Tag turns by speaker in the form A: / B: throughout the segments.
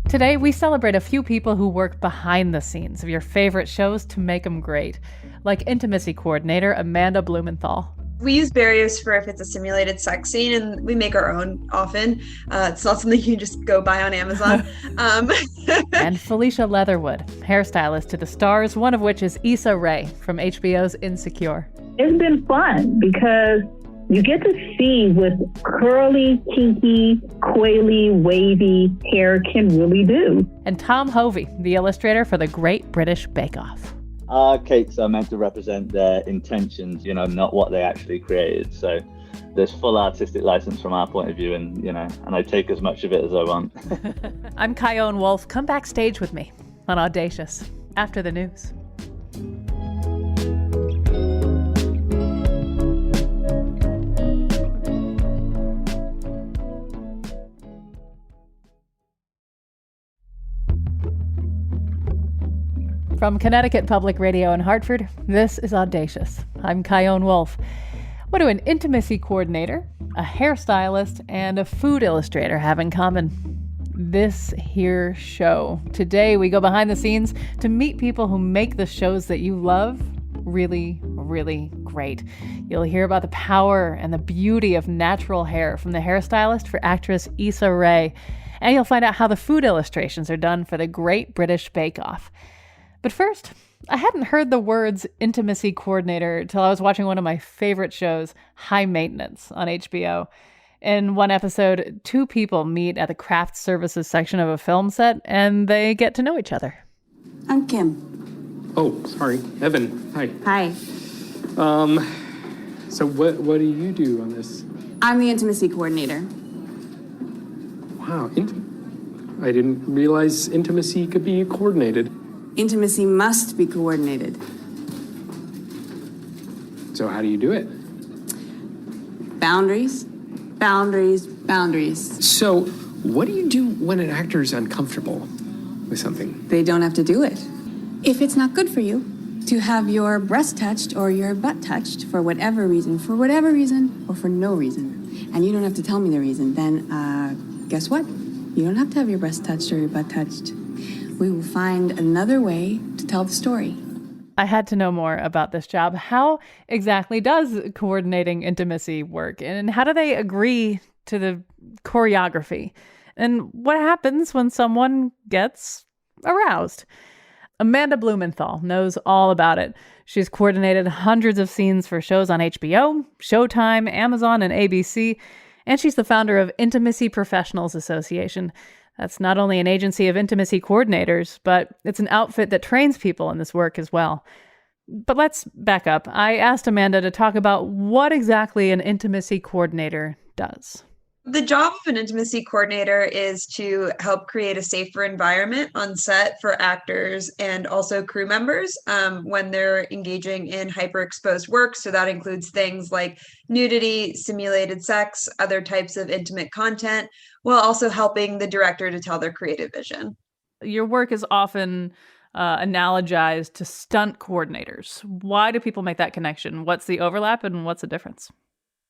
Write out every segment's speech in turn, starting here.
A: Today, we celebrate a few people who work behind the scenes of your favorite shows to make them great, like intimacy coordinator Amanda Blumenthal.
B: We use barriers for if it's a simulated sex scene, and we make our own often. It's not something you just go buy on Amazon.
A: And Felicia Leatherwood, hairstylist to the stars, one of which is Issa Rae from HBO's Insecure.
C: It's been fun because you get to see what curly, kinky, coily, wavy hair can really do.
A: And Tom Hovey, the illustrator for The Great British Bake Off.
D: Our cakes are meant to represent their intentions, not what they actually created. So there's full artistic license from our point of view, and I take as much of it as I want.
A: I'm Chion Wolf. Come backstage with me on Audacious after the news. From Connecticut Public Radio in Hartford, this is Audacious. I'm Chion Wolf. What do an intimacy coordinator, a hairstylist, and a food illustrator have in common? This here show. Today we go behind the scenes to meet people who make the shows that you love really, really great. You'll hear about the power and the beauty of natural hair from the hairstylist for actress Issa Rae. And you'll find out how the food illustrations are done for the Great British Bake Off. But first, I hadn't heard the words intimacy coordinator till I was watching one of my favorite shows, High Maintenance, on HBO. In one episode, two people meet at the craft services section of a film set, and they get to know each other.
E: I'm Kim.
F: Oh, sorry. Evan. Hi.
E: Hi.
F: So what do you do on this?
E: I'm the intimacy coordinator.
F: Wow. I didn't realize intimacy could be coordinated.
E: Intimacy must be coordinated.
F: So how do you do it?
E: Boundaries, boundaries, boundaries.
F: So what do you do when an actor is uncomfortable with something?
E: They don't have to do it. If it's not good for you to have your breast touched or your butt touched for whatever reason, or for no reason, and you don't have to tell me the reason, then guess what? You don't have to have your breast touched or your butt touched. We will find another way to tell the story.
A: I had to know more about this job. How exactly does coordinating intimacy work? And how do they agree to the choreography? And what happens when someone gets aroused? Amanda Blumenthal knows all about it. She's coordinated hundreds of scenes for shows on HBO, Showtime, Amazon, and ABC. And she's the founder of Intimacy Professionals Association. That's not only an agency of intimacy coordinators, but it's an outfit that trains people in this work as well. But let's back up. I asked Amanda to talk about what exactly an intimacy coordinator does.
B: The job of an intimacy coordinator is to help create a safer environment on set for actors and also crew members when they're engaging in hyperexposed work. So that includes things like nudity, simulated sex, other types of intimate content, while also helping the director to tell their creative vision.
A: Your work is often analogized to stunt coordinators. Why do people make that connection? What's the overlap and what's the difference?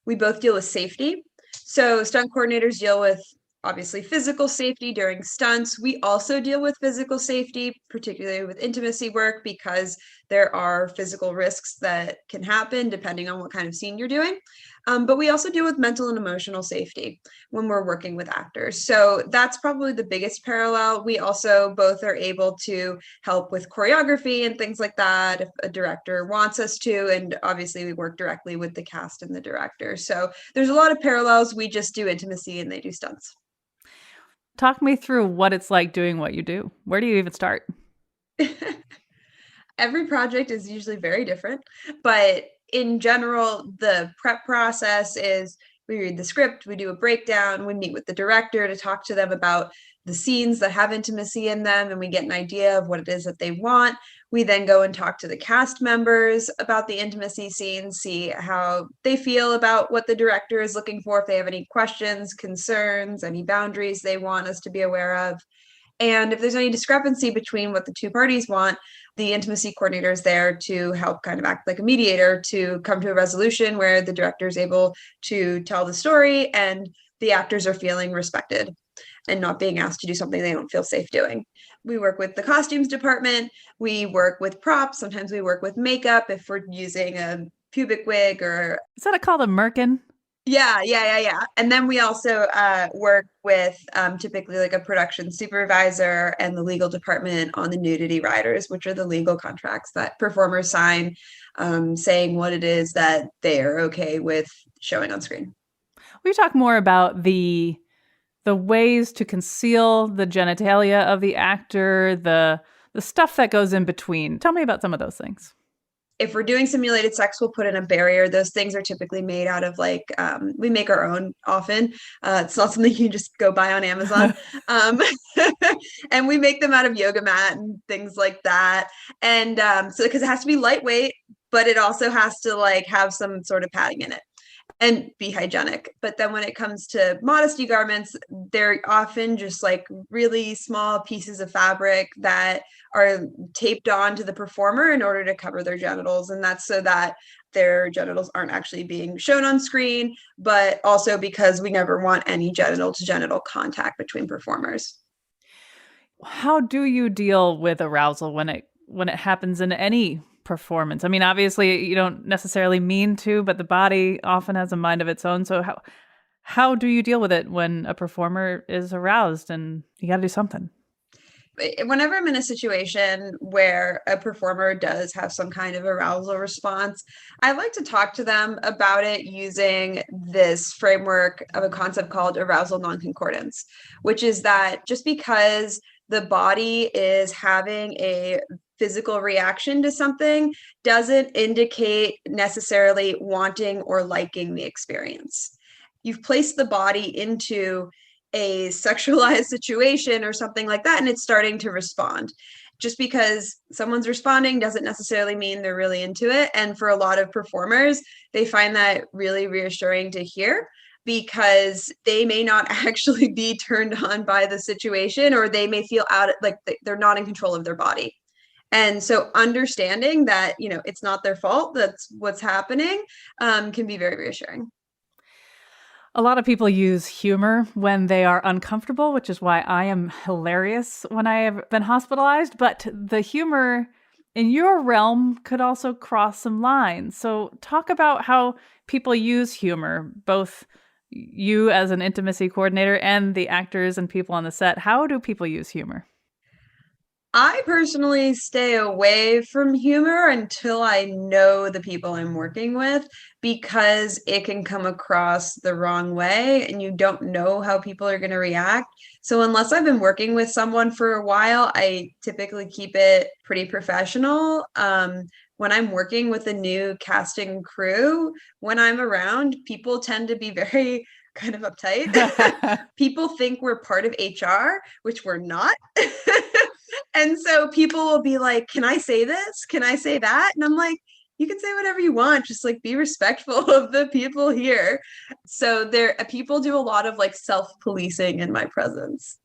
B: We both deal with safety. So stunt coordinators deal with obviously physical safety during stunts. We also deal with physical safety, particularly with intimacy work, because there are physical risks that can happen depending on what kind of scene you're doing. But we also deal with mental and emotional safety when we're working with actors. So that's probably the biggest parallel. We also both are able to help with choreography and things like that if a director wants us to. And obviously we work directly with the cast and the director. So there's a lot of parallels. We just do intimacy and they do stunts.
A: Talk me through what it's like doing what you do. Where do you even start?
B: Every project is usually very different, but in general, the prep process is we read the script, we do a breakdown, we meet with the director to talk to them about the scenes that have intimacy in them, and we get an idea of what it is that they want. We then go and talk to the cast members about the intimacy scenes, see how they feel about what the director is looking for, if they have any questions, concerns, any boundaries they want us to be aware of. And if there's any discrepancy between what the two parties want, the intimacy coordinator is there to help kind of act like a mediator to come to a resolution where the director is able to tell the story and the actors are feeling respected. and not being asked to do something they don't feel safe doing. We work with the costumes department. We work with props. Sometimes we work with makeup if we're using a pubic wig or.
A: Is that called a merkin?
B: Yeah. And then we also work with typically like a production supervisor and the legal department on the nudity riders, which are the legal contracts that performers sign saying what it is that they are okay with showing on screen.
A: We talk more about the ways to conceal the genitalia of the actor, the stuff that goes in between. Tell me about some of those things.
B: If we're doing simulated sex, we'll put in a barrier. Those things are typically made out of like, we make our own often. It's not something you can just go buy on Amazon. And we make them out of yoga mat and things like that. And so because it has to be lightweight, but it also has to like have some sort of padding in it and be hygienic. But then when it comes to modesty garments, they're often just like really small pieces of fabric that are taped on to the performer in order to cover their genitals. And that's so that their genitals aren't actually being shown on screen, but also because we never want any genital to genital contact between performers.
A: How do you deal with arousal when it happens in any performance? I mean, obviously you don't necessarily mean to, but the body often has a mind of its own. So how do you deal with it when a performer is aroused and you got to do something?
B: Whenever I'm in a situation where a performer does have some kind of arousal response, I like to talk to them about it using this framework of a concept called arousal non-concordance, which is that just because the body is having a physical reaction to something doesn't indicate necessarily wanting or liking the experience. You've placed the body into a sexualized situation or something like that, and it's starting to respond. Just because someone's responding doesn't necessarily mean they're really into it. And for a lot of performers, they find that really reassuring to hear, because they may not actually be turned on by the situation, or they may feel like they're not in control of their body. And so understanding that, it's not their fault, that's what's happening, can be very reassuring.
A: A lot of people use humor when they are uncomfortable, which is why I am hilarious when I have been hospitalized. But the humor in your realm could also cross some lines. So talk about how people use humor, both you as an intimacy coordinator and the actors and people on the set. How do people use humor?
B: I personally stay away from humor until I know the people I'm working with, because it can come across the wrong way and you don't know how people are going to react. So unless I've been working with someone for a while, I typically keep it pretty professional. When I'm working with a new casting crew, when I'm around, people tend to be very kind of uptight. People think we're part of HR, which we're not. And so people will be like, can I say this? Can I say that? And I'm like, you can say whatever you want. Just like be respectful of the people here. So people do a lot of like self-policing in my presence.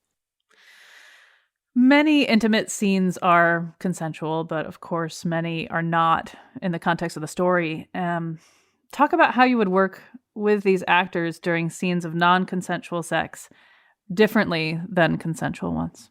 A: Many intimate scenes are consensual, but of course, many are not in the context of the story. Talk about how you would work with these actors during scenes of non-consensual sex differently than consensual ones.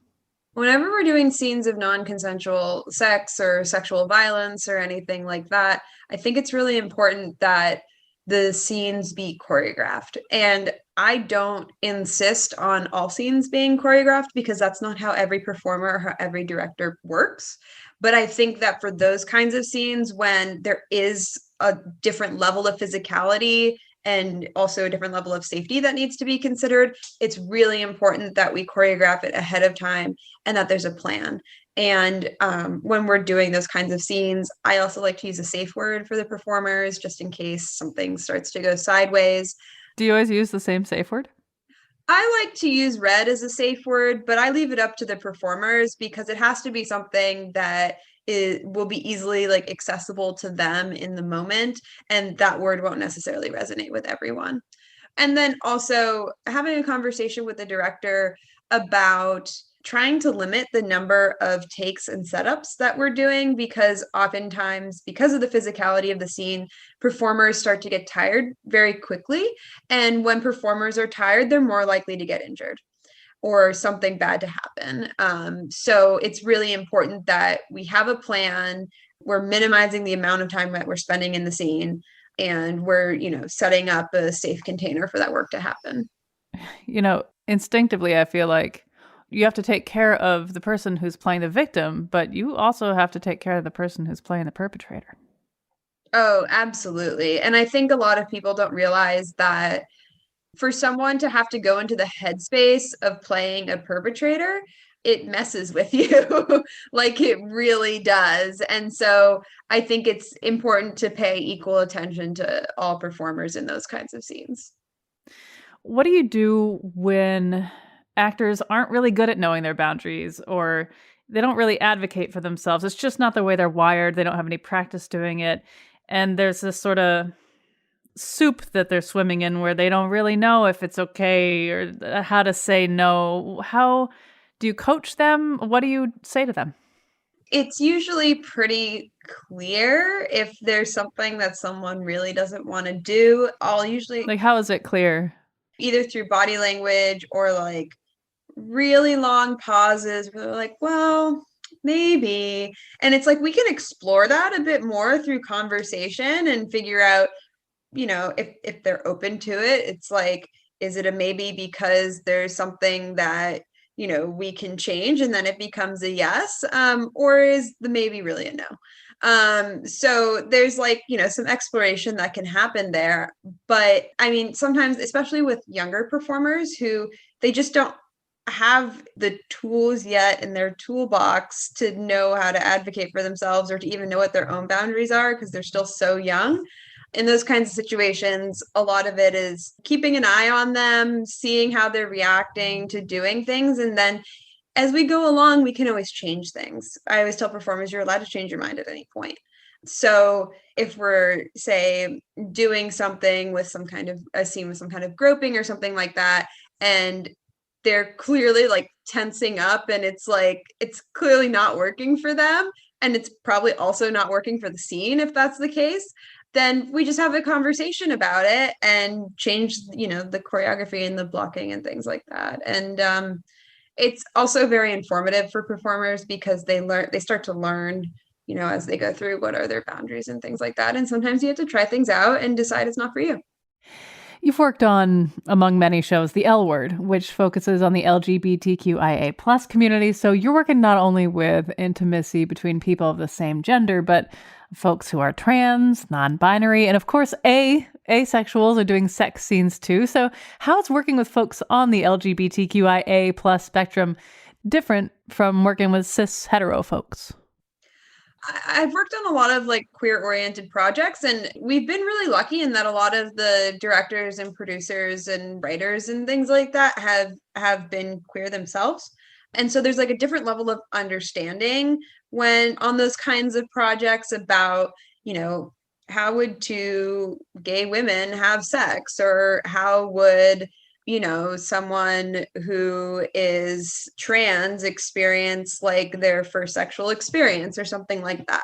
B: Whenever we're doing scenes of non-consensual sex or sexual violence or anything like that, I think it's really important that the scenes be choreographed. And I don't insist on all scenes being choreographed, because that's not how every performer or how every director works. But I think that for those kinds of scenes, when there is a different level of physicality and also a different level of safety that needs to be considered, it's really important that we choreograph it ahead of time and that there's a plan. And when we're doing those kinds of scenes, I also like to use a safe word for the performers, just in case something starts to go sideways.
A: Do you always use the same safe word?
B: I like to use red as a safe word, but I leave it up to the performers, because it has to be something that will be easily like accessible to them in the moment, and that word won't necessarily resonate with everyone. And then also having a conversation with the director about trying to limit the number of takes and setups that we're doing, because oftentimes, because of the physicality of the scene, performers start to get tired very quickly. And when performers are tired, they're more likely to get injured. or something bad to happen. So it's really important that we have a plan. We're minimizing the amount of time that we're spending in the scene, and we're, setting up a safe container for that work to happen.
A: Instinctively, I feel like you have to take care of the person who's playing the victim, but you also have to take care of the person who's playing the perpetrator.
B: Oh, absolutely. And I think a lot of people don't realize that for someone to have to go into the headspace of playing a perpetrator, it messes with you. Like it really does. And so I think it's important to pay equal attention to all performers in those kinds of scenes.
A: What do you do when actors aren't really good at knowing their boundaries, or they don't really advocate for themselves? It's just not the way they're wired. They don't have any practice doing it. And there's this sort of soup that they're swimming in where they don't really know if it's okay or how to say no. How do you coach them? What do you say to them?
B: It's usually pretty clear if there's something that someone really doesn't want to do. I'll usually,
A: Like, how is it clear?
B: either through body language or like really long pauses where they're like, well, maybe. And it's like we can explore that a bit more through conversation and figure out, if they're open to it. It's like, is it a maybe because there's something that, we can change and then it becomes a yes? Or is the maybe really a no? So there's like, some exploration that can happen there. But I mean, sometimes, especially with younger performers who they just don't have the tools yet in their toolbox to know how to advocate for themselves or to even know what their own boundaries are because they're still so young. In those kinds of situations, a lot of it is keeping an eye on them, seeing how they're reacting to doing things. And then as we go along, we can always change things. I always tell performers, you're allowed to change your mind at any point. So if we're, say, doing something with some kind of a scene with some kind of groping or something like that, and they're clearly like tensing up and it's like, it's clearly not working for them. And it's probably also not working for the scene if that's the case. Then we just have a conversation about it and change, the choreography and the blocking and things like that. And it's also very informative for performers because they start to learn, as they go through what are their boundaries and things like that. And sometimes you have to try things out and decide it's not for you.
A: You've worked on, among many shows, The L Word, which focuses on the LGBTQIA plus community. So you're working not only with intimacy between people of the same gender, but folks who are trans, non-binary, and of course, asexuals are doing sex scenes too. So how's working with folks on the LGBTQIA plus spectrum different from working with cis hetero folks?
B: I've worked on a lot of like queer oriented projects, and we've been really lucky in that a lot of the directors and producers and writers and things like that have been queer themselves. And so there's like a different level of understanding when on those kinds of projects about, how would two gay women have sex, or how would, someone who is trans experience like their first sexual experience or something like that.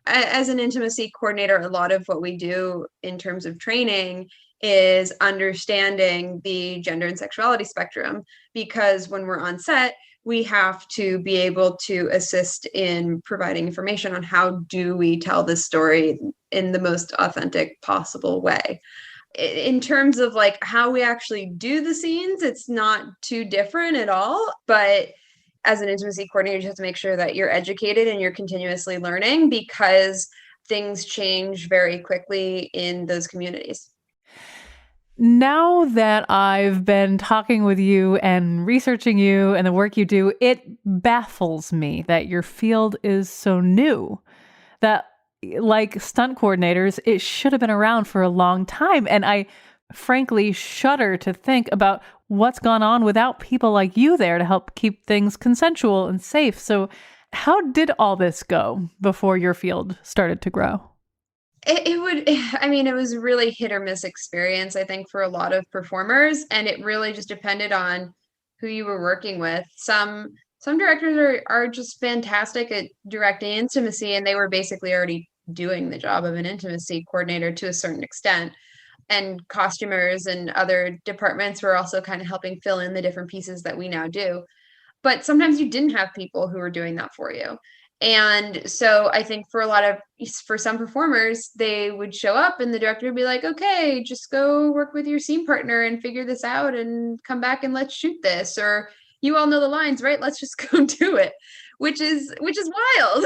B: As an intimacy coordinator, a lot of what we do in terms of training is understanding the gender and sexuality spectrum, because when we're on set, we have to be able to assist in providing information on how do we tell this story in the most authentic possible way. In terms of like how we actually do the scenes, it's not too different at all. But as an intimacy coordinator, you have to make sure that you're educated and you're continuously learning, because things change very quickly in those communities.
A: Now that I've been talking with you and researching you and the work you do, it baffles me that your field is so new. That, like stunt coordinators, it should have been around for a long time. And I frankly shudder to think about what's gone on without people like you there to help keep things consensual and safe. So how did all this go before your field started to grow?
B: It was a really hit or miss experience, I think, for a lot of performers. And it really just depended on who you were working with. Some directors are just fantastic at directing intimacy, and they were basically already doing the job of an intimacy coordinator to a certain extent. and costumers and other departments were also kind of helping fill in the different pieces that we now do. But sometimes you didn't have people who were doing that for you. And so I think for some performers, they would show up and the director would be like, okay, just go work with your scene partner and figure this out and come back and let's shoot this. Or you all know the lines, right? Let's just go do it, which is wild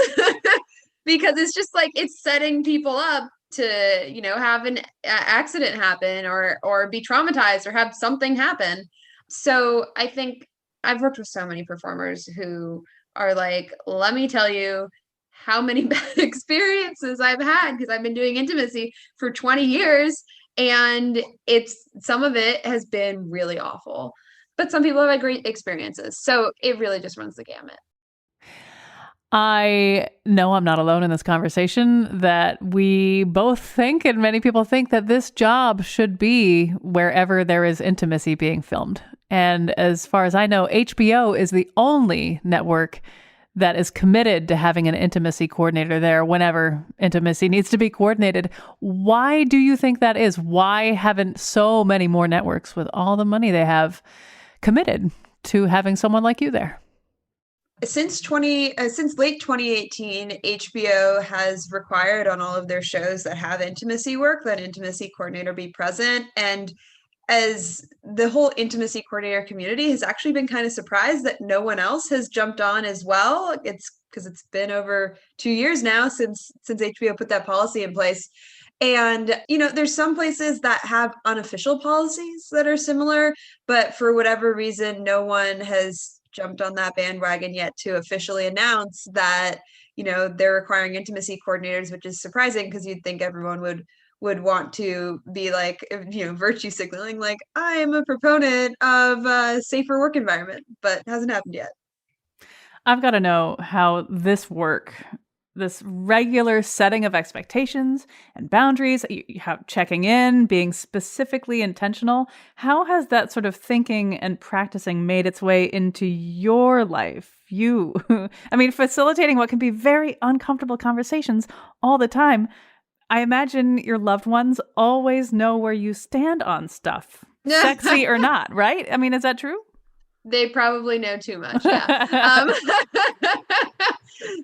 B: because it's just like, it's setting people up to, you know, have an accident happen or be traumatized or have something happen. So I think I've worked with so many performers who are like, let me tell you how many bad experiences I've had because I've been doing intimacy for 20 years and some of it has been really awful, but some people have had great experiences. So it really just runs the gamut.
A: I know I'm not alone in this conversation that we both think, and many people think, that this job should be wherever there is intimacy being filmed. And as far as I know, HBO is the only network that is committed to having an intimacy coordinator there whenever intimacy needs to be coordinated. Why do you think that is? Why haven't so many more networks with all the money they have committed to having someone like you there?
B: Since late 2018, HBO has required on all of their shows that have intimacy work that intimacy coordinator be present. And as the whole intimacy coordinator community has actually been kind of surprised that no one else has jumped on as well. It's because it's been over 2 years now since HBO put that policy in place. And, you know, there's some places that have unofficial policies that are similar, but for whatever reason, no one has jumped on that bandwagon yet to officially announce that, you know, they're requiring intimacy coordinators, which is surprising because you'd think everyone would want to be like, you know, virtue signaling, like, I am a proponent of a safer work environment, but it hasn't happened yet.
A: I've got to know how this regular setting of expectations and boundaries, you have checking in, being specifically intentional. How has that sort of thinking and practicing made its way into your life? I mean, facilitating what can be very uncomfortable conversations all the time. I imagine your loved ones always know where you stand on stuff, sexy or not, right? I mean, is that true?
B: They probably know too much, yeah.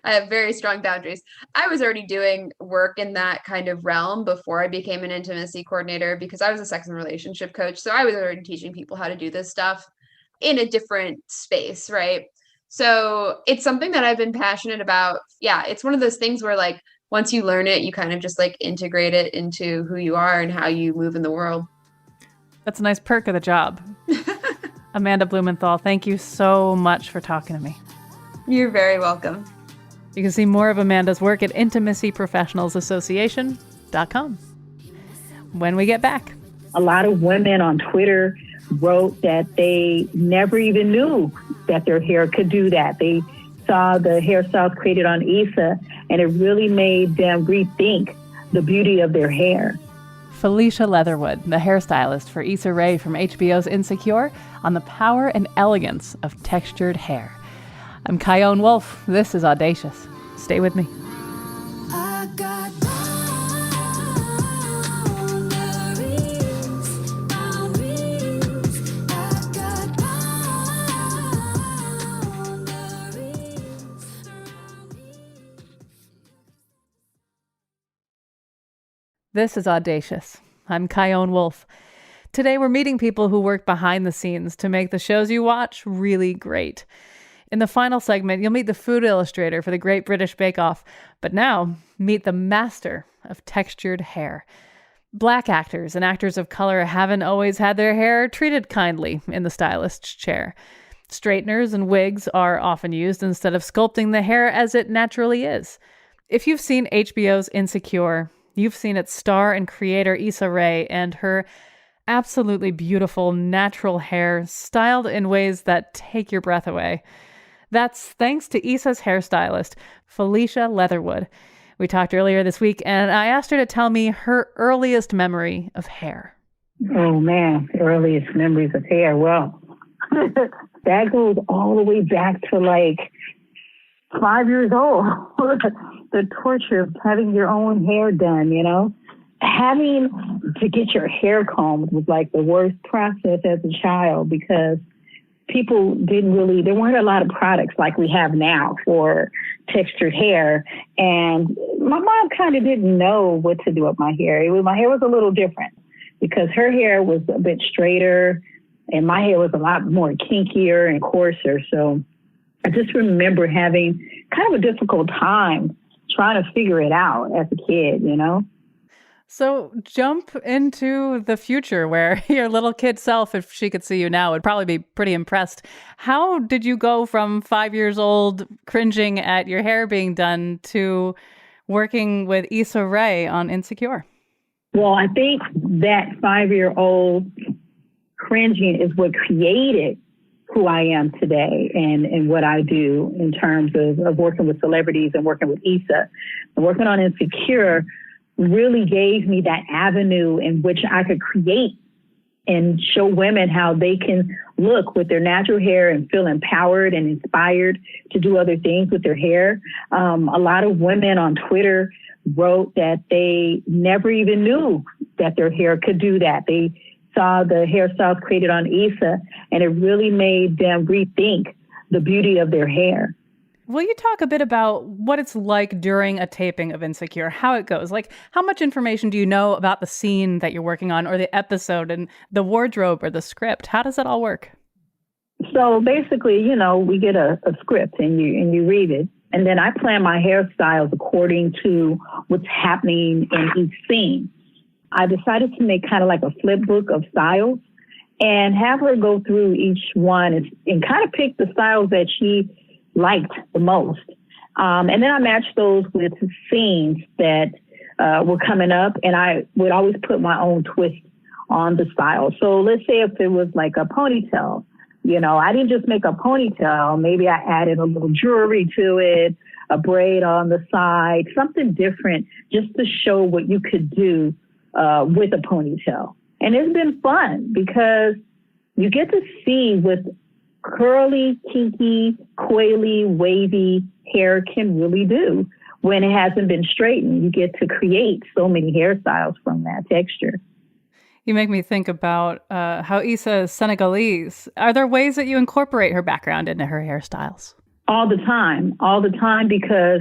B: I have very strong boundaries. I was already doing work in that kind of realm before I became an intimacy coordinator because I was a sex and relationship coach. So I was already teaching people how to do this stuff in a different space, right? So it's something that I've been passionate about. Yeah, it's one of those things where, like, once you learn it, you kind of just like integrate it into who you are and how you move in the world.
A: That's a nice perk of the job. Amanda Blumenthal, thank you so much for talking to me.
B: You're very welcome.
A: You can see more of Amanda's work at intimacyprofessionalsassociation.com. When we get back.
C: A lot of women on Twitter wrote that they never even knew that their hair could do that. They saw the hairstyles created on Issa, and it really made them rethink the beauty of their hair.
A: Felicia Leatherwood, the hairstylist for Issa Rae from HBO's Insecure, on the power and elegance of textured hair. I'm Chion Wolf. This is Audacious. Stay with me. This is Audacious. I'm Chion Wolf. Today we're meeting people who work behind the scenes to make the shows you watch really great. In the final segment, you'll meet the food illustrator for the Great British Bake Off. But now, meet the master of textured hair. Black actors and actors of color haven't always had their hair treated kindly in the stylist's chair. Straighteners and wigs are often used instead of sculpting the hair as it naturally is. If you've seen HBO's Insecure, you've seen its star and creator Issa Rae and her absolutely beautiful natural hair styled in ways that take your breath away. That's thanks to Issa's hairstylist, Felicia Leatherwood. We talked earlier this week, and I asked her to tell me her earliest memory of hair.
C: Oh, man, earliest memories of hair. Well, that goes all the way back to like 5 years old. The torture of having your own hair done, you know? Having to get your hair combed was like the worst process as a child because people there weren't a lot of products like we have now for textured hair. And my mom kind of didn't know what to do with my hair. My hair was a little different because her hair was a bit straighter and my hair was a lot more kinkier and coarser. So I just remember having kind of a difficult time trying to figure it out as a kid, you know?
A: So jump into the future where your little kid self, if she could see you now, would probably be pretty impressed. How did you go from 5 years old cringing at your hair being done to working with Issa Rae on Insecure?
C: Well, I think that 5-year-old cringing is what created who I am today and what I do in terms of working with celebrities and working with Issa. And working on Insecure really gave me that avenue in which I could create and show women how they can look with their natural hair and feel empowered and inspired to do other things with their hair. A lot of women on Twitter wrote that they never even knew that their hair could do that. They saw the hairstyles created on Issa, and it really made them rethink the beauty of their hair.
A: Will you talk a bit about what it's like during a taping of Insecure, how it goes? Like, how much information do you know about the scene that you're working on or the episode and the wardrobe or the script? How does it all work?
C: So basically, we get a script and you read it. And then I plan my hairstyles according to what's happening in each scene. I decided to make kind of like a flip book of styles and have her go through each one and kind of pick the styles that she liked the most. And then I matched those with scenes that were coming up, and I would always put my own twist on the style. So let's say if it was like a ponytail, I didn't just make a ponytail. Maybe I added a little jewelry to it, a braid on the side, something different just to show what you could do with a ponytail. And it's been fun because you get to see with curly, kinky, coily, wavy hair can really do when it hasn't been straightened. You get to create so many hairstyles from that texture.
A: You make me think about how Issa is Senegalese. Are there ways that you incorporate her background into her hairstyles?
C: All the time, because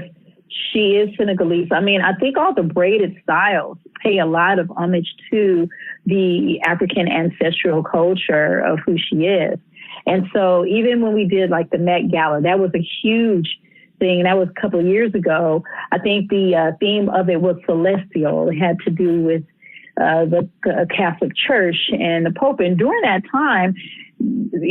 C: she is Senegalese. I mean, I think all the braided styles pay a lot of homage to the African ancestral culture of who she is. And so even when we did like the Met Gala, that was a huge thing. That was a couple of years ago. I think the theme of it was celestial. It had to do with the Catholic Church and the Pope. And during that time,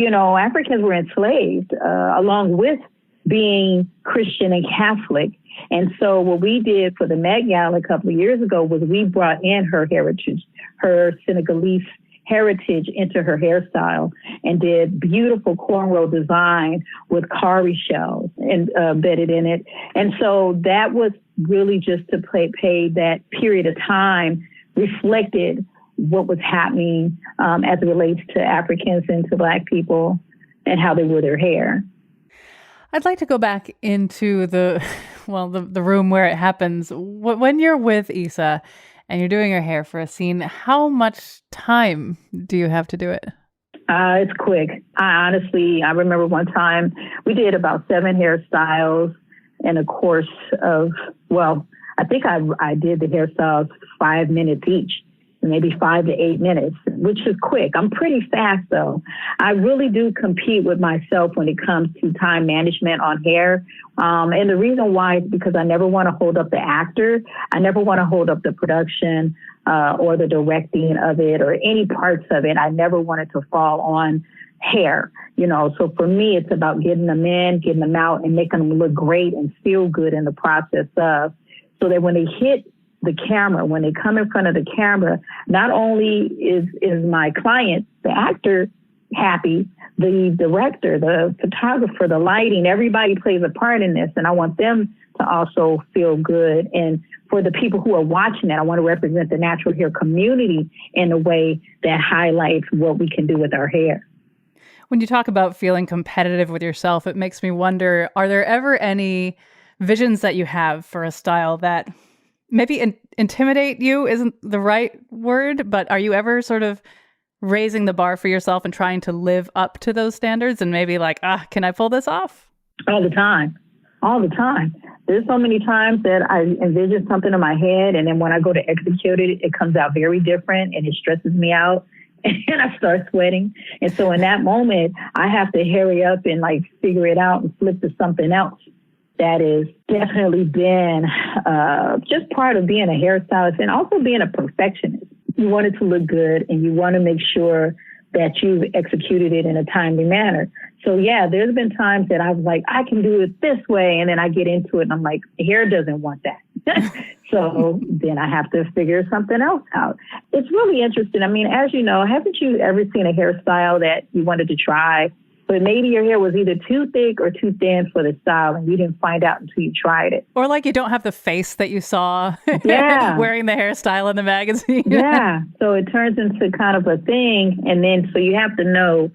C: Africans were enslaved along with being Christian and Catholic. And so what we did for the Met Gala a couple of years ago was we brought in her heritage, her Senegalese heritage into her hairstyle and did beautiful cornrow design with cowrie shells and embedded in it. And so that was really just to pay that period of time reflected what was happening as it relates to Africans and to Black people and how they wore their hair.
A: I'd like to go back into the room where it happens. When you're with Issa and you're doing her hair for a scene, how much time do you have to do it?
C: It's quick. I remember one time we did about 7 hairstyles in a course of, I think I did the hairstyles 5 minutes each, maybe 5 to 8 minutes, which is quick. I'm pretty fast though. I really do compete with myself when it comes to time management on hair. And the reason why is because I never want to hold up the actor. I never want to hold up the production or the directing of it or any parts of it. I never want it to fall on hair, So for me, it's about getting them in, getting them out and making them look great and feel good in the process of, so that when they hit the camera, when they come in front of the camera, not only is my client, the actor, happy, the director, the photographer, the lighting, everybody plays a part in this. And I want them to also feel good. And for the people who are watching it, I want to represent the natural hair community in a way that highlights what we can do with our hair.
A: When you talk about feeling competitive with yourself, it makes me wonder, are there ever any visions that you have for a style that maybe intimidate you isn't the right word, but are you ever sort of raising the bar for yourself and trying to live up to those standards and maybe like, can I pull this off?
C: All the time. All the time. There's so many times that I envision something in my head, and then when I go to execute it, it comes out very different and it stresses me out and I start sweating. And so in that moment, I have to hurry up and like figure it out and flip to something else. That has definitely been just part of being a hairstylist and also being a perfectionist. You want it to look good and you want to make sure that you've executed it in a timely manner. So yeah, there's been times that I was like, I can do it this way. And then I get into it and I'm like, hair doesn't want that. So then I have to figure something else out. It's really interesting. I mean, as you know, haven't you ever seen a hairstyle that you wanted to try, but maybe your hair was either too thick or too thin for the style and you didn't find out until you tried it?
A: Or like you don't have the face that you saw wearing the hairstyle in the magazine.
C: Yeah. So it turns into kind of a thing. And then so you have to know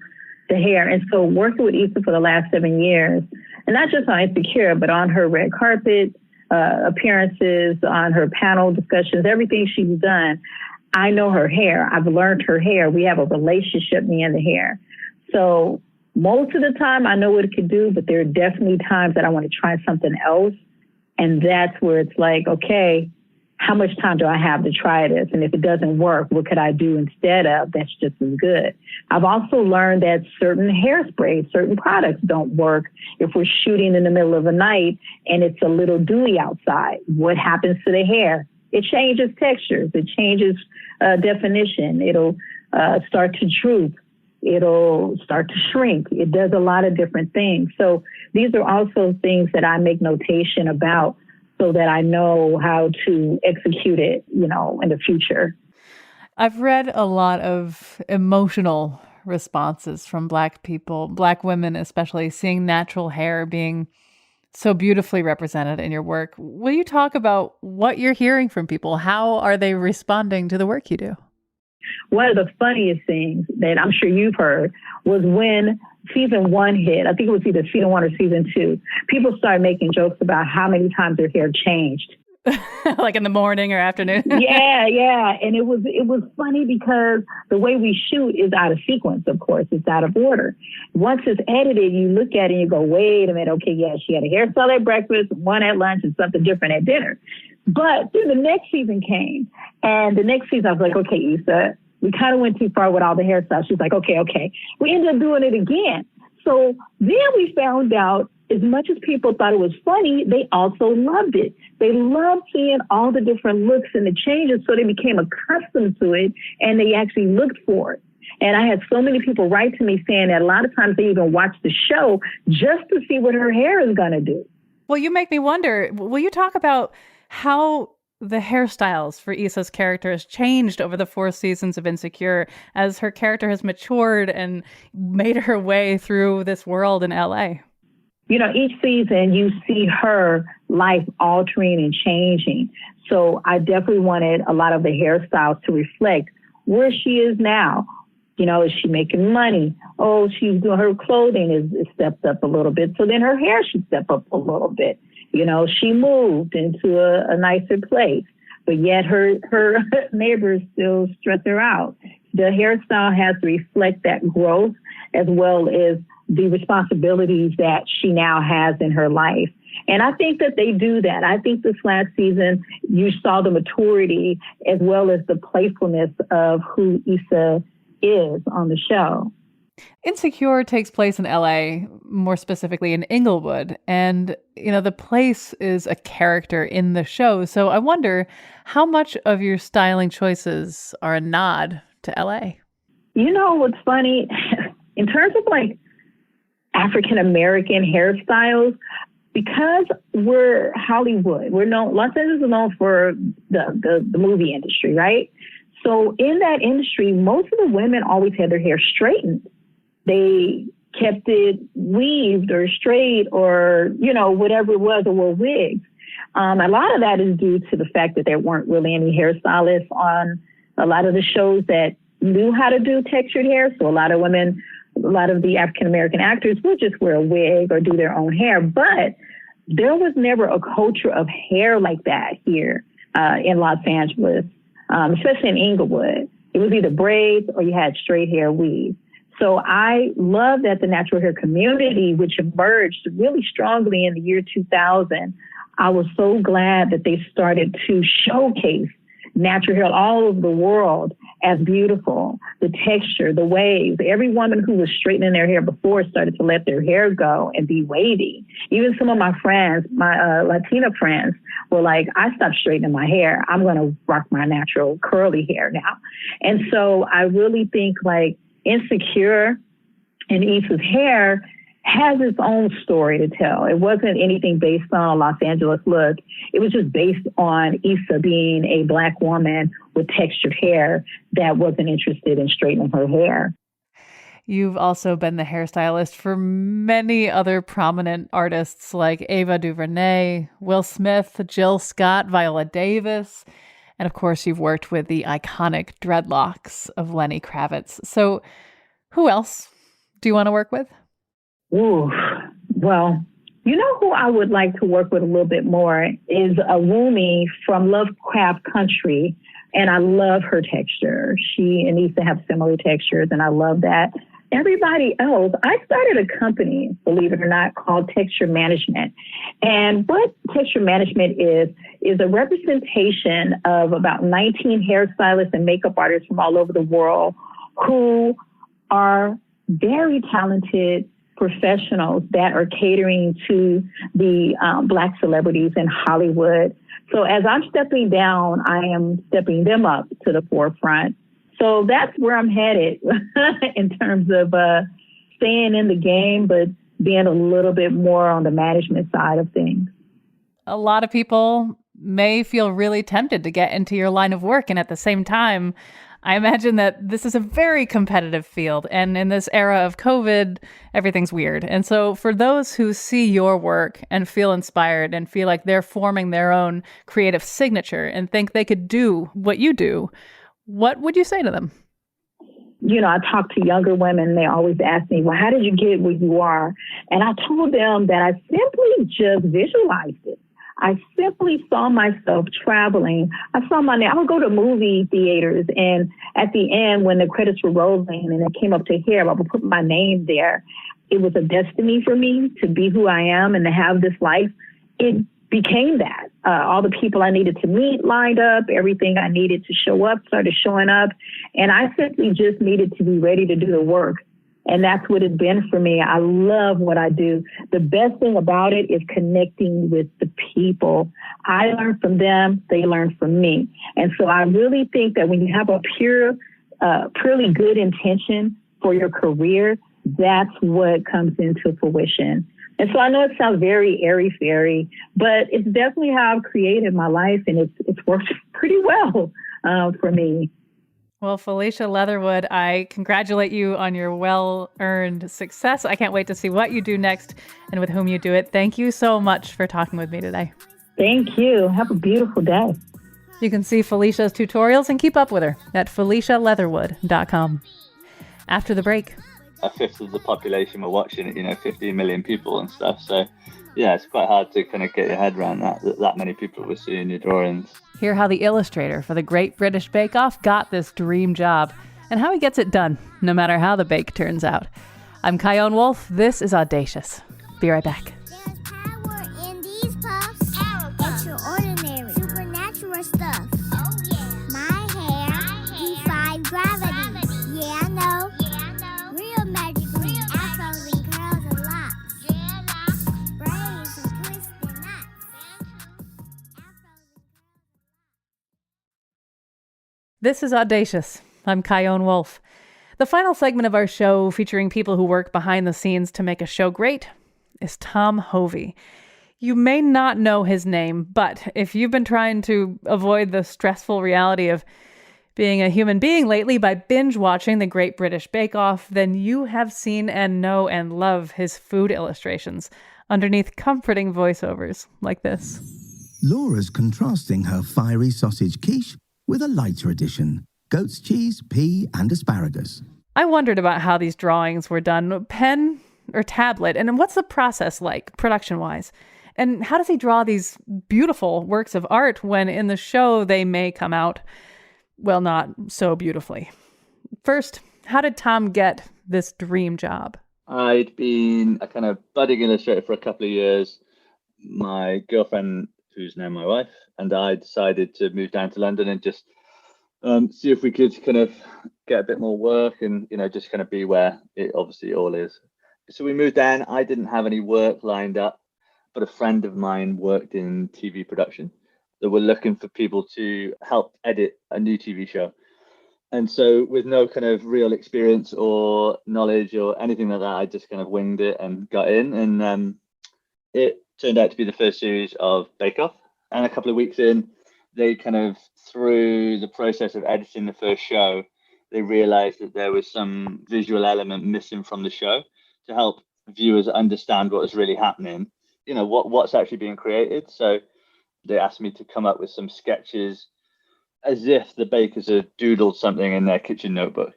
C: the hair. And so working with Issa for the last 7 years, and not just on Insecure, but on her red carpet appearances, on her panel discussions, everything she's done, I know her hair. I've learned her hair. We have a relationship, me and the hair. So most of the time I know what it could do, but there are definitely times that I want to try something else. And that's where it's like, okay, how much time do I have to try this? And if it doesn't work, what could I do instead of that's just as good? I've also learned that certain hairsprays, certain products don't work if we're shooting in the middle of the night and it's a little dewy outside. What happens to the hair? It changes textures. It changes definition. It'll start to droop. It'll start to shrink. It does a lot of different things. So these are also things that I make notation about so that I know how to execute it, in the future.
A: I've read a lot of emotional responses from Black people, Black women especially, seeing natural hair being so beautifully represented in your work. Will you talk about what you're hearing from people? How are they responding to the work you do?
C: One of the funniest things that I'm sure you've heard was when season 1 hit, I think it was either season 1 or season 2, people started making jokes about how many times their hair changed.
A: Like in the morning or afternoon?
C: Yeah. And it was funny because the way we shoot is out of sequence, of course. It's out of order. Once it's edited, you look at it and you go, wait a minute, okay, yeah, she had a hairstyle at breakfast, one at lunch, and something different at dinner. But then the next season came, and the next season I was like, okay, Issa, we kind of went too far with all the hairstyles. She's like, okay. We ended up doing it again. So then we found out, as much as people thought it was funny, they also loved it. They loved seeing all the different looks and the changes, so they became accustomed to it, and they actually looked for it. And I had so many people write to me saying that a lot of times they even watch the show just to see what her hair is going to do.
A: Well, you make me wonder, will you talk about how the hairstyles for Issa's character has changed over the 4 seasons of Insecure as her character has matured and made her way through this world in LA?
C: Each season you see her life altering and changing. So I definitely wanted a lot of the hairstyles to reflect where she is now. Is she making money? Oh, she's doing her clothing is stepped up a little bit. So then her hair should step up a little bit. She moved into a nicer place, but yet her neighbors still stress her out. The hairstyle has to reflect that growth as well as the responsibilities that she now has in her life. And I think that they do that. I think this last season, you saw the maturity as well as the playfulness of who Issa is on the show.
A: Insecure takes place in LA, more specifically in Inglewood. And, the place is a character in the show. So I wonder how much of your styling choices are a nod to LA?
C: What's funny? In terms of like African-American hairstyles, because we're Hollywood, Los Angeles is known for the movie industry, right? So in that industry, most of the women always had their hair straightened. They kept it weaved or straight or, whatever it was, or wore wigs. A lot of that is due to the fact that there weren't really any hairstylists on a lot of the shows that knew how to do textured hair. So a lot of the African-American actors would just wear a wig or do their own hair. But there was never a culture of hair like that here. in Los Angeles, especially in Inglewood. It was either braids or you had straight hair weave. So I love that the natural hair community, which emerged really strongly in the year 2000, I was so glad that they started to showcase natural hair all over the world as beautiful. The texture, the waves. Every woman who was straightening their hair before started to let their hair go and be wavy. Even some of my friends, my Latina friends, were like, I stopped straightening my hair. I'm going to rock my natural curly hair now. And so I really think like Insecure and Issa's hair has its own story to tell. It wasn't anything based on a Los Angeles look. It was just based on Issa being a Black woman with textured hair that wasn't interested in straightening her hair.
A: You've also been the hairstylist for many other prominent artists like Ava DuVernay, Will Smith, Jill Scott, Viola Davis, and of course you've worked with the iconic dreadlocks of Lenny Kravitz. So who else do you want to work with?
C: Ooh, well, you know who I would like to work with a little bit more is a Wumi from Lovecraft Country, and I love her texture. She and Issa have similar textures, and I love that. Everybody else, I started a company, believe it or not, called Texture Management. And what Texture Management is a representation of about 19 hairstylists and makeup artists from all over the world who are very talented professionals that are catering to the Black celebrities in Hollywood. So as I'm stepping down, I am stepping them up to the forefront. So that's where I'm headed in terms of staying in the game, but being a little bit more on the management side of things.
A: A lot of people may feel really tempted to get into your line of work. And at the same time, I imagine that this is a very competitive field. And in this era of COVID, everything's weird. And so for those who see your work and feel inspired and feel like they're forming their own creative signature and think they could do what you do, what would you say to them?
C: You know, I talk to younger women, they always ask me, well, how did you get where you are? And I told them that I simply just visualized it. I simply saw myself traveling. I would go to movie theaters, and at the end, when the credits were rolling and it came up to hair, I would put my name there. It was a destiny for me to be who I am and to have this life. It became that. All the people I needed to meet lined up. Everything I needed to show up started showing up. And I simply just needed to be ready to do the work. And that's what it's been for me. I love what I do. The best thing about it is connecting with the people. I learn from them. They learn from me. And so I really think that when you have a purely good intention for your career, that's what comes into fruition. And so I know it sounds very airy-fairy, but it's definitely how I've created my life, and it's worked pretty well for me.
A: Well, Felicia Leatherwood, I congratulate you on your well-earned success. I can't wait to see what you do next and with whom you do it. Thank you so much for talking with me today.
C: Thank you. Have a beautiful day.
A: You can see Felicia's tutorials and keep up with her at FeliciaLeatherwood.com. After the break.
D: A fifth of the population were watching it, 15 million people and stuff. So, yeah, it's quite hard to kind of get your head around that many people were seeing your drawings.
A: Hear how the illustrator for the Great British Bake Off got this dream job and how he gets it done, no matter how the bake turns out. I'm Chion Wolf. This is Audacious. Be right back.
G: There's power in these puffs. Extraordinary, supernatural stuff. Oh, yeah. My hair defies gravity. Yeah, I know. Real magic with afros and curls and locks. Braids and twisted knots.
A: This is Audacious. I'm Chion Wolf. The final segment of our show, featuring people who work behind the scenes to make a show great, is Tom Hovey. You may not know his name, but if you've been trying to avoid the stressful reality of being a human being lately by binge watching the Great British Bake Off, then you have seen and know and love his food illustrations underneath comforting voiceovers like this.
H: Laura's contrasting her fiery sausage quiche with a lighter edition, goat's cheese, pea and asparagus.
A: I wondered about how these drawings were done, pen or tablet, and what's the process like, production-wise? And how does he draw these beautiful works of art when in the show they may come out, well, not so beautifully? First, how did Tom get this dream job?
D: I'd been a kind of budding illustrator for a couple of years. My girlfriend, who's now my wife, and I decided to move down to London and just see if we could kind of get a bit more work and, just kind of be where it obviously all is. So we moved down. I didn't have any work lined up, but a friend of mine worked in TV production. They were looking for people to help edit a new TV show. And so with no kind of real experience or knowledge or anything like that, I just kind of winged it and got in. And it turned out to be the first series of Bake Off. And a couple of weeks in, they kind of, through the process of editing the first show, they realized that there was some visual element missing from the show to help viewers understand what was really happening, what's actually being created. So they asked me to come up with some sketches as if the bakers had doodled something in their kitchen notebook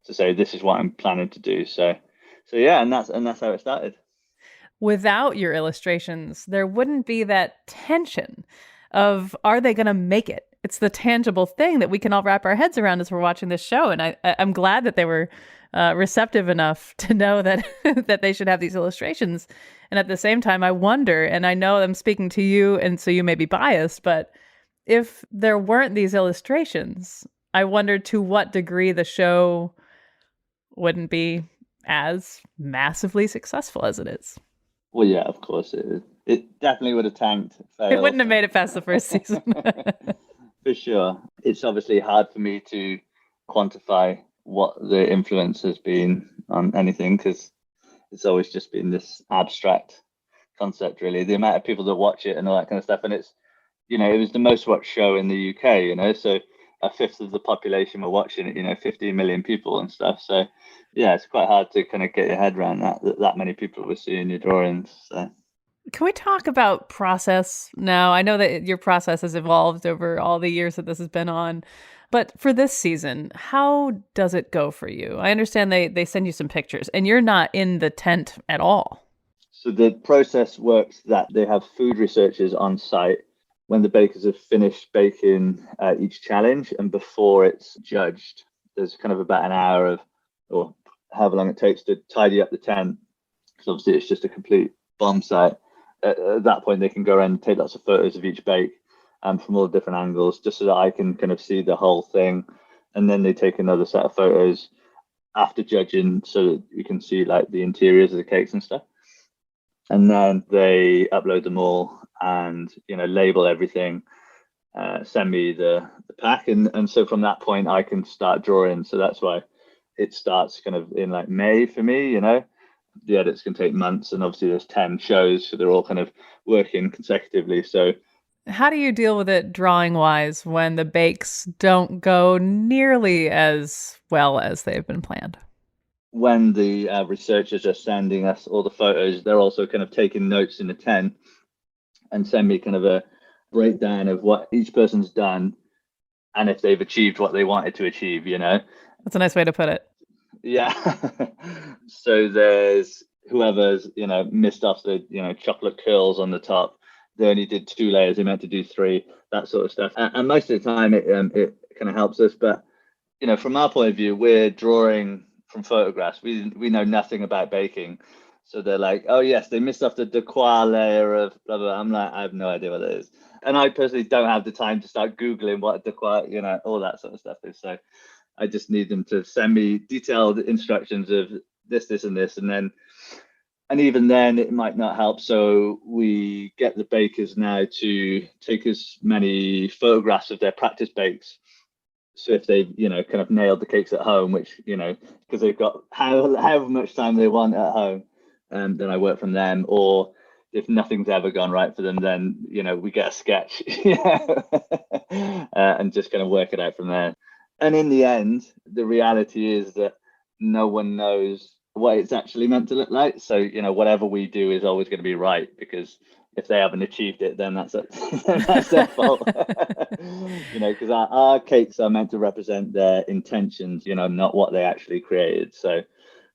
D: to say, this is what I'm planning to do. So yeah, and that's how it started.
A: Without your illustrations, there wouldn't be that tension of, are they going to make it? It's the tangible thing that we can all wrap our heads around as we're watching this show. And I'm glad that they were receptive enough to know that that they should have these illustrations. And at the same time, I wonder, and I know I'm speaking to you, and so you may be biased, but if there weren't these illustrations, I wonder to what degree the show wouldn't be as massively successful as it is.
D: Well, yeah, of course it is. It definitely would have tanked.
A: It wouldn't have made it past the first season.
D: For sure. It's obviously hard for me to quantify what the influence has been on anything, because it's always just been this abstract concept, really. The amount of people that watch it and all that kind of stuff. And it's, it was the most watched show in the UK, so a fifth of the population were watching it, 15 million people and stuff. So yeah, it's quite hard to kind of get your head around that many people were seeing your drawings. So.
A: Can we talk about process now? I know that your process has evolved over all the years that this has been on, but for this season, how does it go for you? I understand they send you some pictures and you're not in the tent at all.
D: So the process works that they have food researchers on site when the bakers have finished baking each challenge, and before it's judged. There's kind of about an hour or however long it takes to tidy up the tent, because obviously it's just a complete bomb site. At that point, they can go around and take lots of photos of each bake from all different angles, just so that I can kind of see the whole thing. And then they take another set of photos after judging, so that you can see like the interiors of the cakes and stuff. And then they upload them all and label everything, send me the pack, and so from that point I can start drawing. So that's why it starts kind of in like May for me. The edits can take months, and obviously there's 10 shows, so they're all kind of working consecutively. So
A: how do you deal with it drawing wise when the bakes don't go nearly as well as they've been planned?
D: When the researchers are sending us all the photos, they're also kind of taking notes in the tent and send me kind of a breakdown of what each person's done and if they've achieved what they wanted to achieve,
A: That's a nice way to put it.
D: Yeah. So there's whoever's, missed off the, chocolate curls on the top. They only did 2 layers. They meant to do 3, that sort of stuff. And most of the time it kind of helps us. But, from our point of view, we're drawing from photographs. We know nothing about baking. So they're like, oh yes, they missed off the decor layer of blah, blah. I'm like, I have no idea what it is. And I personally don't have the time to start Googling what a decor, all that sort of stuff is. So I just need them to send me detailed instructions of this, and this. And even then it might not help. So we get the bakers now to take as many photographs of their practice bakes. So if they've, kind of nailed the cakes at home, which, because they've got however much time they want at home, then I work from them. Or if nothing's ever gone right for them, then, we get a sketch and just kind of work it out from there. And in the end, the reality is that no one knows what it's actually meant to look like. So, whatever we do is always going to be right, because if they haven't achieved it, then that's their fault. Because our cakes are meant to represent their intentions, not what they actually created. So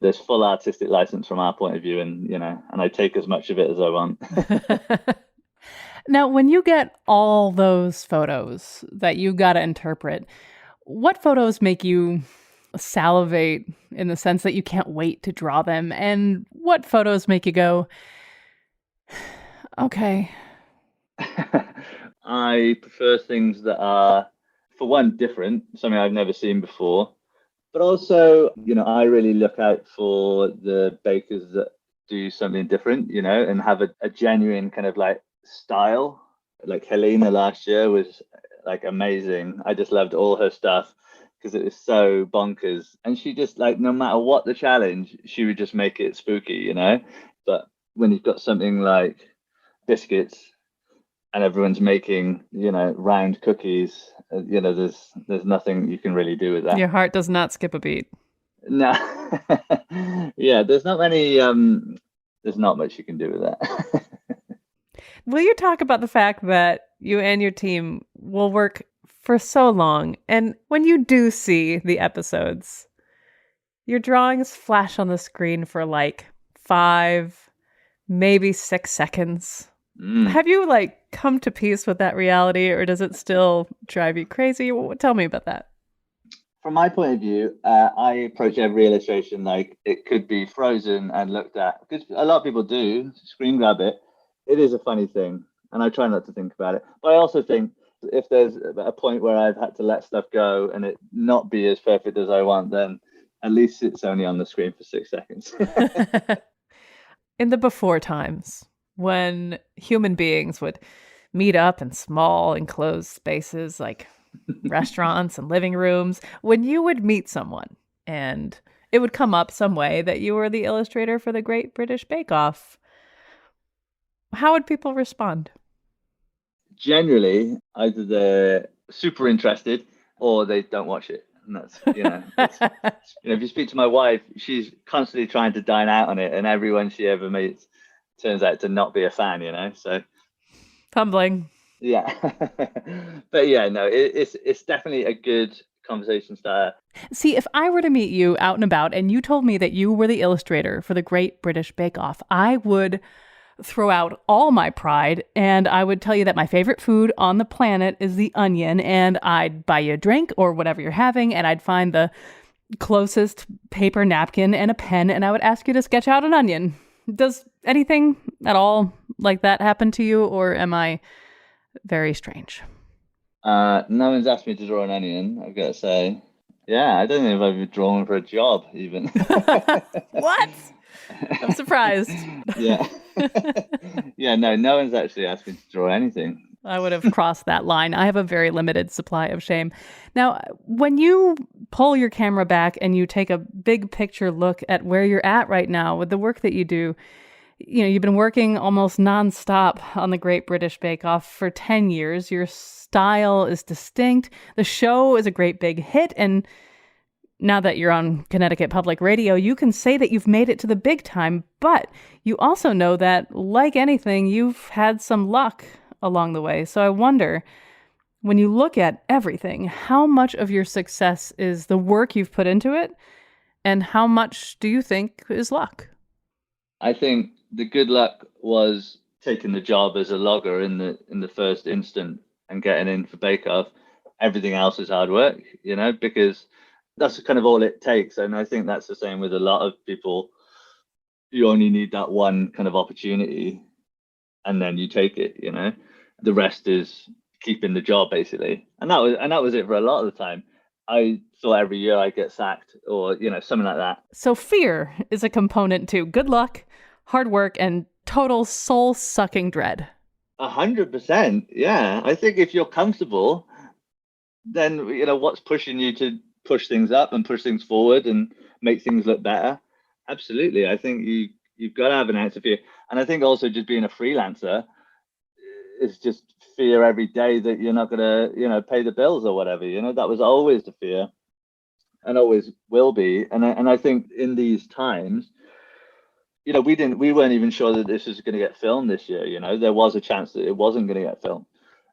D: there's full artistic license from our point of view, and I take as much of it as I want.
A: Now, when you get all those photos that you got to interpret, what photos make you salivate in the sense that you can't wait to draw them? And what photos make you go, okay?
D: I prefer things that are, for one, different, something I've never seen before. But also, I really look out for the bakers that do something different, and have a genuine kind of like style. Like Helena last year was like amazing. I just loved all her stuff because it was so bonkers. And she just like, no matter what the challenge, she would just make it spooky, But when you've got something like biscuits and everyone's making, round cookies, there's nothing you can really do with that.
A: Your heart does not skip a beat.
D: No. Yeah, there's not much you can do with that.
A: Will you talk about the fact that you and your team will work for so long, and when you do see the episodes, your drawings flash on the screen for like 5, maybe 6 seconds? Have you come to peace with that reality, or does it still drive you crazy? Tell me about that.
D: From my point of view, I approach every illustration like it could be frozen and looked at, because a lot of people do screen grab it. It is a funny thing, and I try not to think about it. But I also think if there's a point where I've had to let stuff go and it not be as perfect as I want, then at least it's only on the screen for 6 seconds.
A: In the before times, when human beings would meet up in small enclosed spaces like restaurants and living rooms, when you would meet someone and it would come up some way that you were the illustrator for the Great British Bake Off, how would people respond?
D: Generally, either they're super interested or they don't watch it. And that's, if you speak to my wife, she's constantly trying to dine out on it, and everyone she ever meets turns out to not be a fan, so.
A: Humbling.
D: Yeah. But yeah, no, it's definitely a good conversation starter.
A: See, if I were to meet you out and about and you told me that you were the illustrator for the Great British Bake Off, I would throw out all my pride and I would tell you that my favorite food on the planet is the onion, and I'd buy you a drink or whatever you're having, and I'd find the closest paper napkin and a pen, and I would ask you to sketch out an onion. Does anything at all like that happen to you, or am I very strange?
D: No one's asked me to draw an onion, I've got to say. Yeah, I don't think I've ever drawn for a job, even.
A: What? I'm surprised.
D: Yeah. Yeah, no one's actually asked me to draw anything.
A: I would have crossed that line. I have a very limited supply of shame. Now, when you pull your camera back and you take a big picture look at where you're at right now with the work that you do, you've been working almost nonstop on the Great British Bake Off for 10 years. Your style is distinct. The show is a great big hit. And now that you're on Connecticut Public Radio, you can say that you've made it to the big time. But you also know that, like anything, you've had some luck along the way. So I wonder, when you look at everything, how much of your success is the work you've put into it? And how much do you think is luck?
D: I think the good luck was taking the job as a logger in the first instant and getting in for Bake Off. Everything else is hard work, because that's kind of all it takes. And I think that's the same with a lot of people. You only need that one kind of opportunity and then you take it, The rest is keeping the job, basically. And that was it for a lot of the time. I thought every year I'd get sacked or, something like that.
A: So fear is a component to good luck, hard work, and total soul-sucking dread.
D: 100%. Yeah. I think if you're comfortable, then, what's pushing you to push things up and push things forward and make things look better? Absolutely. I think you've got to have an ounce of fear. And I think also just being a freelancer is just fear every day that you're not going to, pay the bills or whatever. That was always the fear and always will be. And I think in these times, we weren't even sure that this was going to get filmed this year. There was a chance that it wasn't going to get filmed,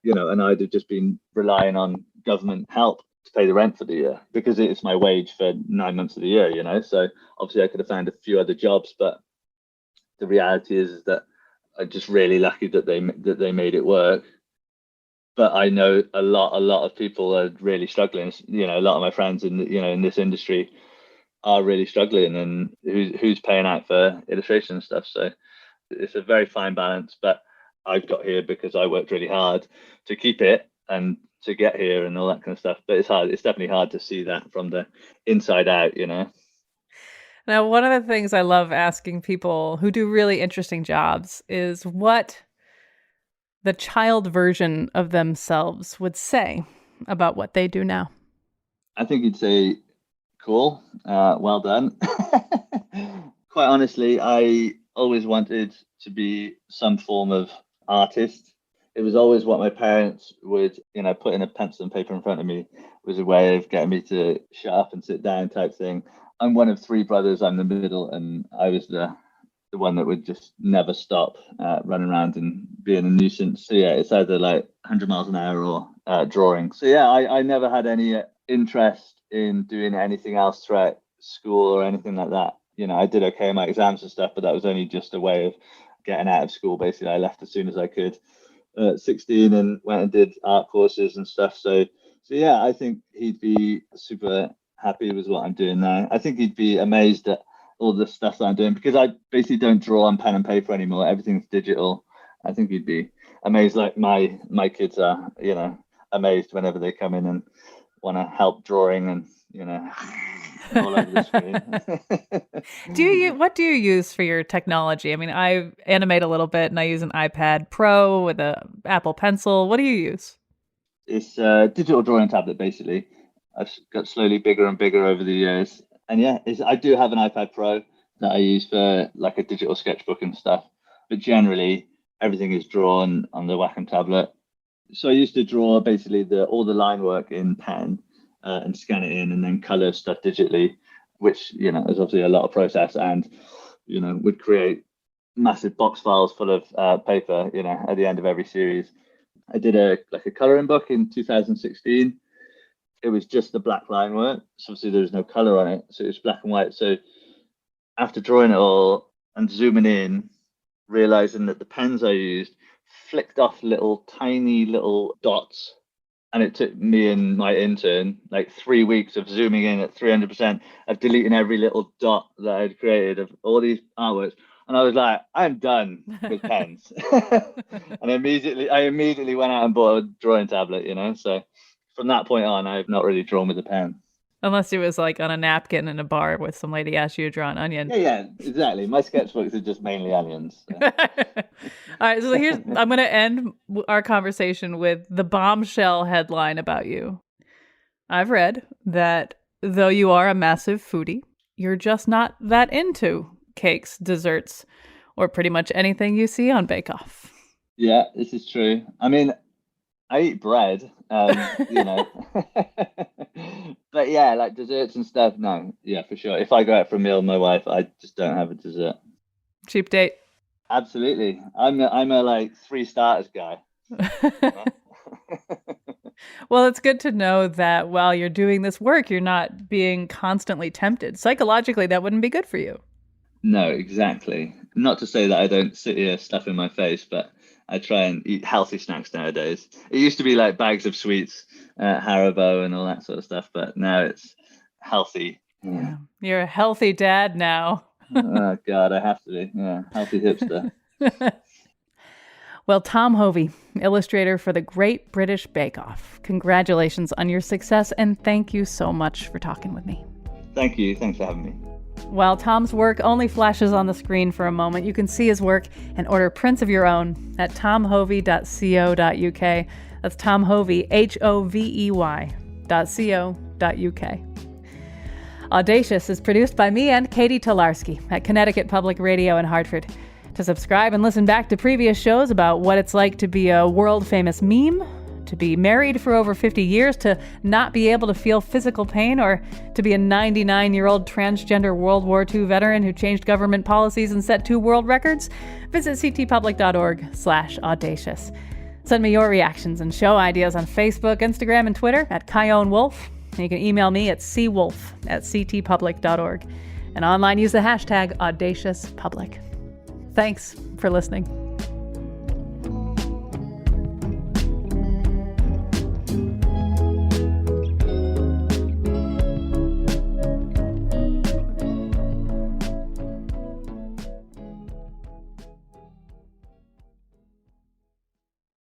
D: and I'd have just been relying on government help to pay the rent for the year because it's my wage for 9 months of the year, So obviously I could have found a few other jobs, but the reality is that I'm just really lucky that they made it work. But I know a lot of people are really struggling. You know, a lot of my friends in this industry are really struggling, and who's paying out for illustration and stuff. So it's a very fine balance. But I've got here because I worked really hard to keep it and to get here and all that kind of stuff. But it's hard. It's definitely hard to see that from the inside out, you know.
A: Now, one of the things I love asking people who do really interesting jobs is what the child version of themselves would say about what they do now.
D: I think you'd say, cool, well done. Quite honestly, I always wanted to be some form of artist. It was always what my parents would, putting a pencil and paper in front of me was a way of getting me to shut up and sit down type thing. I'm one of 3 brothers. I'm the middle, and I was the one that would just never stop running around and being a nuisance. So yeah, it's either like 100 miles an hour or drawing. So yeah, I never had any interest in doing anything else throughout school or anything like that. I did okay in my exams and stuff, but that was only just a way of getting out of school. Basically, I left as soon as I could at 16 and went and did art courses and stuff. So yeah, I think he'd be super happy with what I'm doing now. I think he'd be amazed at all the stuff that I'm doing, because I basically don't draw on pen and paper anymore. Everything's digital. I think he'd be amazed, like my kids are, amazed whenever they come in and want to help drawing and, all over the screen.
A: What do you use for your technology? I mean, I animate a little bit and I use an iPad Pro with a Apple Pencil. What do you use?
D: It's a digital drawing tablet, basically. I've got slowly bigger and bigger over the years. And yeah, I do have an iPad Pro that I use for like a digital sketchbook and stuff. But generally, everything is drawn on the Wacom tablet. So I used to draw basically all the line work in pen and scan it in and then color stuff digitally, which, is obviously a lot of process and, would create massive box files full of paper, at the end of every series. I did a coloring book in 2016. It was just the black line work. So obviously there was no color on it. So it was black and white. So after drawing it all and zooming in, realizing that the pens I used flicked off tiny little dots. And it took me and my intern like 3 weeks of zooming in at 300%, of deleting every little dot that I'd created of all these artworks. And I was like, I'm done with pens. And I immediately went out and bought a drawing tablet, So from that point on, I have not really drawn with a pen.
A: Unless it was like on a napkin in a bar with some lady asked you to draw an onion.
D: Yeah, exactly. My sketchbooks are just mainly onions. So.
A: All right, so I'm going to end our conversation with the bombshell headline about you. I've read that though you are a massive foodie, you're just not that into cakes, desserts, or pretty much anything you see on Bake Off.
D: Yeah, this is true. I mean, I eat bread, But yeah, like desserts and stuff, no. Yeah, for sure. If I go out for a meal with my wife, I just don't have a dessert.
A: Cheap date.
D: Absolutely. I'm a like 3 starters guy.
A: Well, it's good to know that while you're doing this work, you're not being constantly tempted. Psychologically, that wouldn't be good for you.
D: No, exactly. Not to say that I don't sit here stuffing my face, but I try and eat healthy snacks nowadays. It used to be like bags of sweets, Haribo and all that sort of stuff, but now it's healthy.
A: Yeah. You're a healthy dad now.
D: Oh, God, I have to be. Yeah, healthy hipster.
A: Well, Tom Hovey, illustrator for the Great British Bake Off. Congratulations on your success, and thank you so much for talking with me.
D: Thank you. Thanks for having me.
A: While Tom's work only flashes on the screen for a moment, you can see his work and order prints of your own at tomhovey.co.uk. That's Tom Hovey, HOVEY.co.uk. Audacious is produced by me and Katie Tolarski at Connecticut Public Radio in Hartford. To subscribe and listen back to previous shows about what it's like to be a world-famous meme, to be married for over 50 years, to not be able to feel physical pain, or to be a 99-year-old transgender World War II veteran who changed government policies and set 2 world records, visit ctpublic.org/audacious. Send me your reactions and show ideas on Facebook, Instagram, and Twitter at Chion Wolf. And you can email me at cwolf@ctpublic.org. And online, use the hashtag #AudaciousPublic. Thanks for listening.